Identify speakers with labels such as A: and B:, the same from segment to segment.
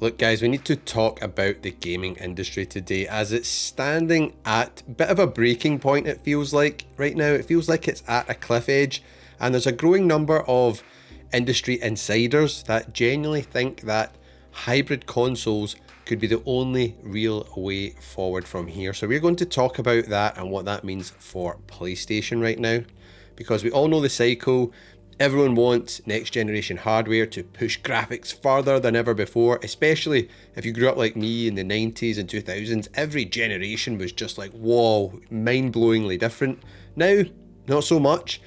A: Look guys, we need to talk about the gaming industry today as it's standing at a bit of a breaking point. It feels like right now, it feels like it's at a cliff edge, and there's a growing number of industry insiders that genuinely think that hybrid consoles could be the only real way forward from here. So we're going to talk about that and what that means for PlayStation right now, because we all know the cycle. Everyone wants next generation hardware to push graphics further than ever before, especially if you grew up like me in the 90s and 2000s. Every generation was just like, whoa, mind-blowingly different. Now, not so much.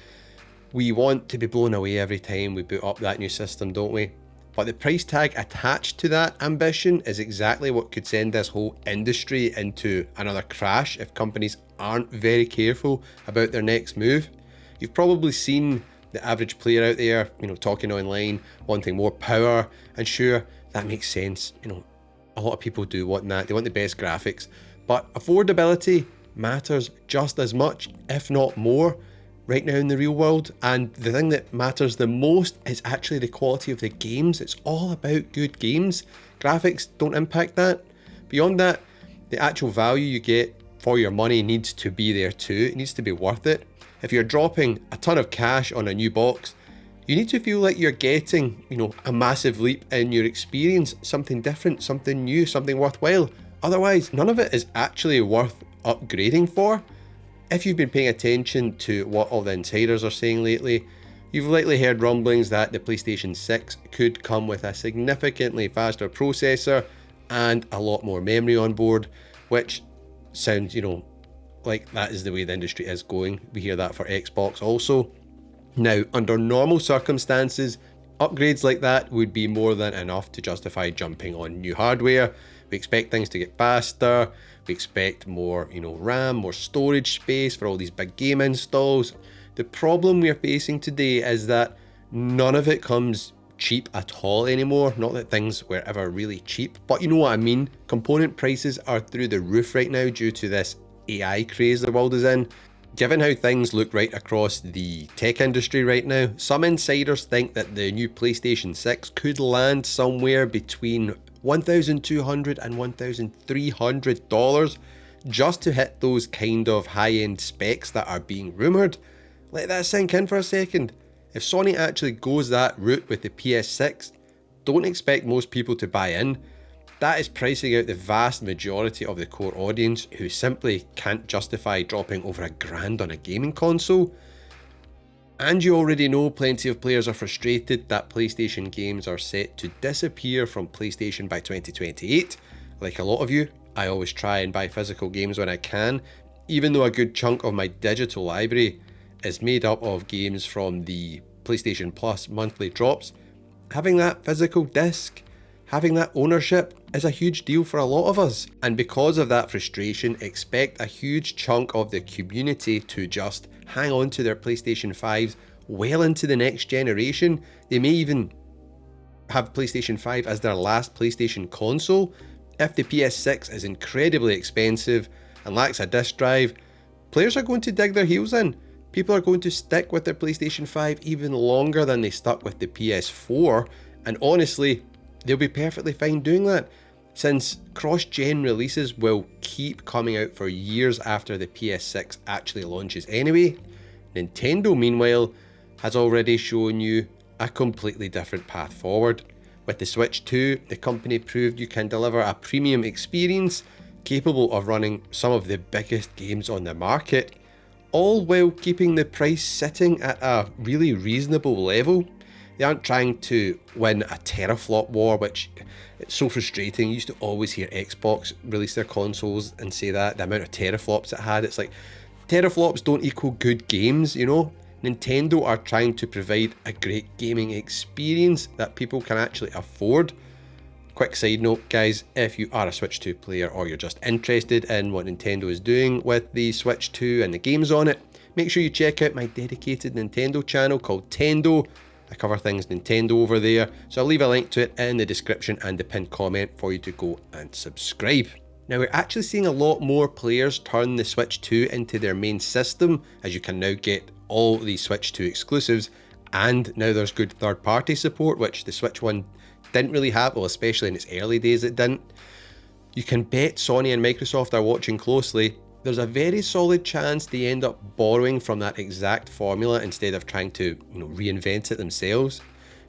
A: We want to be blown away every time we boot up that new system, don't we? But the price tag attached to that ambition is exactly what could send this whole industry into another crash if companies aren't very careful about their next move. You've probably seen the average player out there, talking online, wanting more power, and sure, that makes sense. A lot of people do want that. They want the best graphics, but affordability matters just as much, if not more, right now in the real world. And the thing that matters the most is actually the quality of the games. It's all about good games. Graphics don't impact that. Beyond that, the actual value you get for your money needs to be there too. It needs to be worth it. If you're dropping a ton of cash on a new box, you need to feel like you're getting, a massive leap in your experience, something different, something new, something worthwhile. Otherwise, none of it is actually worth upgrading for. If you've been paying attention to what all the insiders are saying lately, you've likely heard rumblings that the PlayStation 6 could come with a significantly faster processor and a lot more memory on board, which sounds, like that is the way the industry is going. We hear that for Xbox also. Now, under normal circumstances, upgrades like that would be more than enough to justify jumping on new hardware. We expect things to get faster. We expect more, RAM, more storage space for all these big game installs. The problem we're facing today is that none of it comes cheap at all anymore. Not that things were ever really cheap, but you know what I mean. Component prices are through the roof right now due to this AI craze the world is in. Given how things look right across the tech industry right now, some insiders think that the new PlayStation 6 could land somewhere between $1,200 and $1,300 just to hit those kind of high-end specs that are being rumoured. Let that sink in for a second. If Sony actually goes that route with the PS6, don't expect most people to buy in. That is pricing out the vast majority of the core audience who simply can't justify dropping over $1,000 on a gaming console. And you already know plenty of players are frustrated that PlayStation games are set to disappear from PlayStation by 2028. Like a lot of you, I always try and buy physical games when I can, even though a good chunk of my digital library is made up of games from the PlayStation Plus monthly drops. Having that physical disc, having that ownership is a huge deal for a lot of us. And because of that frustration, expect a huge chunk of the community to just hang on to their PlayStation 5s well into the next generation. They may even have PlayStation 5 as their last PlayStation console. If the PS6 is incredibly expensive and lacks a disc drive, players are going to dig their heels in. People are going to stick with their PlayStation 5 even longer than they stuck with the PS4. And honestly, they'll be perfectly fine doing that, since cross-gen releases will keep coming out for years after the PS6 actually launches anyway. Nintendo, meanwhile, has already shown you a completely different path forward. With the Switch 2, the company proved you can deliver a premium experience capable of running some of the biggest games on the market, all while keeping the price sitting at a really reasonable level. They aren't trying to win a teraflop war, which it's so frustrating. You used to always hear Xbox release their consoles and say that, the amount of teraflops it had. It's like, teraflops don't equal good games, Nintendo are trying to provide a great gaming experience that people can actually afford. Quick side note, guys, if you are a Switch 2 player or you're just interested in what Nintendo is doing with the Switch 2 and the games on it, make sure you check out my dedicated Nintendo channel called Tendo. I cover things Nintendo over there, so I'll leave a link to it in the description and the pinned comment for you to go and subscribe. Now, we're actually seeing a lot more players turn the Switch 2 into their main system, as you can now get all the Switch 2 exclusives, and now there's good third-party support, which the Switch 1 didn't really have, well, especially in its early days it didn't. You can bet Sony and Microsoft are watching closely. There's a very solid chance they end up borrowing from that exact formula instead of trying to, reinvent it themselves.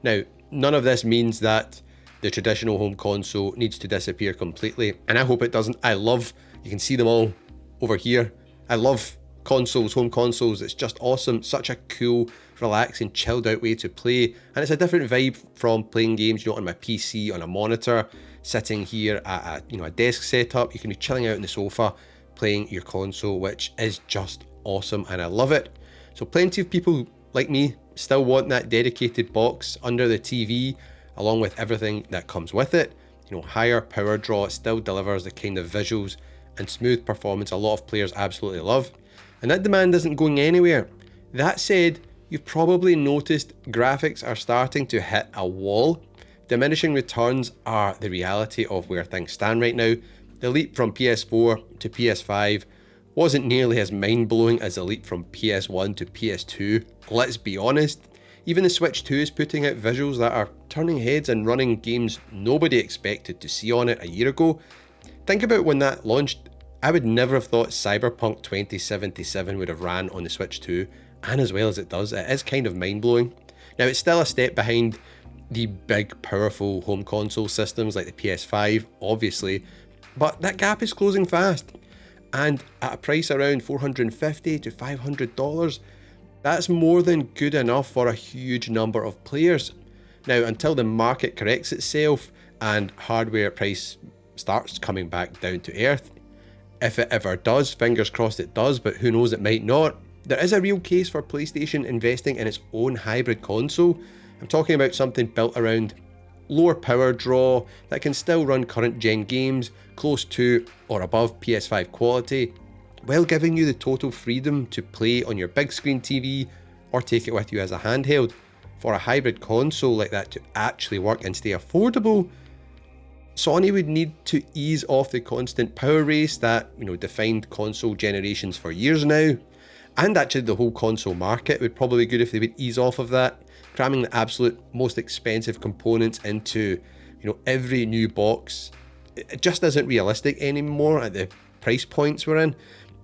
A: Now, none of this means that the traditional home console needs to disappear completely, and I hope it doesn't. You can see them all over here. I love consoles, home consoles. It's just awesome. Such a cool, relaxing, chilled out way to play, and it's a different vibe from playing games, on my PC, on a monitor, sitting here at a desk setup. You can be chilling out on the sofa, playing your console, which is just awesome, and I love it. So plenty of people like me still want that dedicated box under the TV, along with everything that comes with it. Higher power draw still delivers the kind of visuals and smooth performance a lot of players absolutely love, and that demand isn't going anywhere. That said, you've probably noticed graphics are starting to hit a wall. Diminishing returns are the reality of where things stand right now. The leap from PS4 to PS5 wasn't nearly as mind-blowing as the leap from PS1 to PS2. Let's be honest, even the Switch 2 is putting out visuals that are turning heads and running games nobody expected to see on it a year ago. Think about when that launched. I would never have thought Cyberpunk 2077 would have ran on the Switch 2, and as well as it does, it is kind of mind-blowing. Now, it's still a step behind the big, powerful home console systems like the PS5, obviously, but that gap is closing fast. And at a price around $450 to $500, that's more than good enough for a huge number of players. Now, until the market corrects itself and hardware price starts coming back down to earth, if it ever does, fingers crossed it does, but who knows, it might not, there is a real case for PlayStation investing in its own hybrid console. I'm talking about something built around lower power draw that can still run current gen games close to or above PS5 quality, while giving you the total freedom to play on your big screen TV or take it with you as a handheld. For a hybrid console like that to actually work and stay affordable, Sony would need to ease off the constant power race that defined console generations for years now. And actually the whole console market would probably be good if they would ease off of that, cramming the absolute most expensive components into every new box. It just isn't realistic anymore at the price points we're in,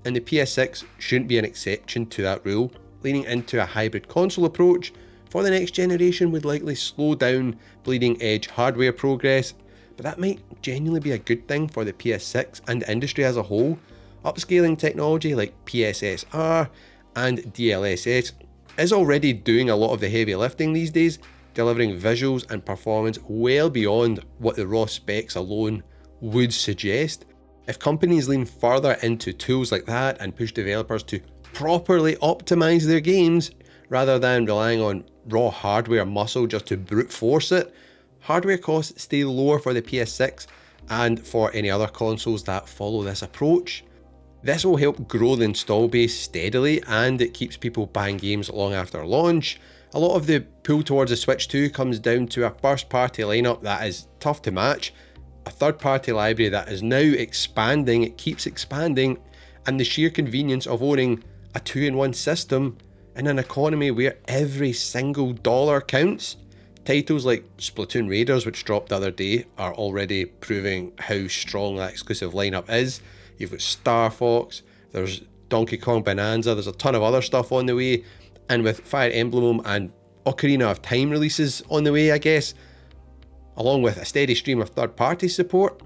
A: and the PS6 shouldn't be an exception to that rule. Leaning into a hybrid console approach for the next generation would likely slow down bleeding edge hardware progress, but that might genuinely be a good thing for the PS6 and the industry as a whole. Upscaling technology like PSSR and DLSS is already doing a lot of the heavy lifting these days, delivering visuals and performance well beyond what the raw specs alone would suggest. If companies lean further into tools like that and push developers to properly optimize their games, rather than relying on raw hardware muscle just to brute force it, hardware costs stay lower for the PS6 and for any other consoles that follow this approach. This will help grow the install base steadily, and it keeps people buying games long after launch. A lot of the pull towards the Switch 2 comes down to a first-party lineup that is tough to match, a third-party library that is now expanding, it keeps expanding, and the sheer convenience of owning a 2-in-1 system in an economy where every single dollar counts. Titles like Splatoon Raiders, which dropped the other day, are already proving how strong that exclusive lineup is. You've got Star Fox, there's Donkey Kong Bonanza, there's a ton of other stuff on the way, and with Fire Emblem and Ocarina of Time releases on the way, I guess, along with a steady stream of third-party support,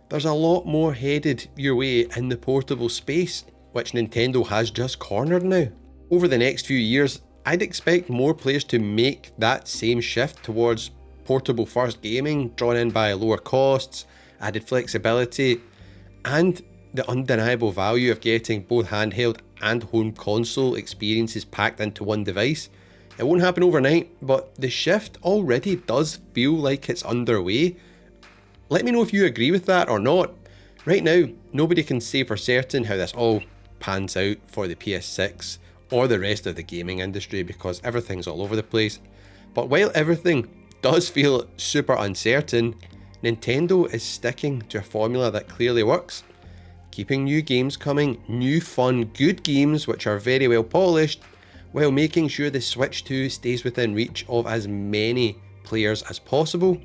A: there's a lot more headed your way in the portable space, which Nintendo has just cornered now. Over the next few years, I'd expect more players to make that same shift towards portable first gaming, drawn in by lower costs, added flexibility, and the undeniable value of getting both handheld and home console experiences packed into one device. It won't happen overnight, but the shift already does feel like it's underway. Let me know if you agree with that or not. Right now, nobody can say for certain how this all pans out for the PS6 or the rest of the gaming industry because everything's all over the place. But while everything does feel super uncertain, Nintendo is sticking to a formula that clearly works. Keeping new games coming, new fun, good games which are very well polished, while making sure the Switch 2 stays within reach of as many players as possible.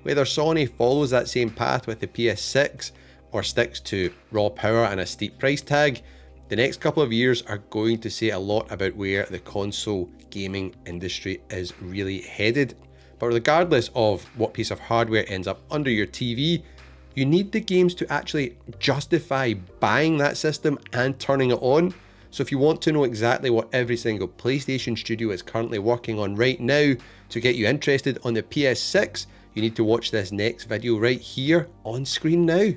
A: Whether Sony follows that same path with the PS6 or sticks to raw power and a steep price tag, the next couple of years are going to say a lot about where the console gaming industry is really headed. But regardless of what piece of hardware ends up under your TV, you need the games to actually justify buying that system and turning it on. So if you want to know exactly what every single PlayStation studio is currently working on right now to get you interested on the PS6, you need to watch this next video right here on screen now.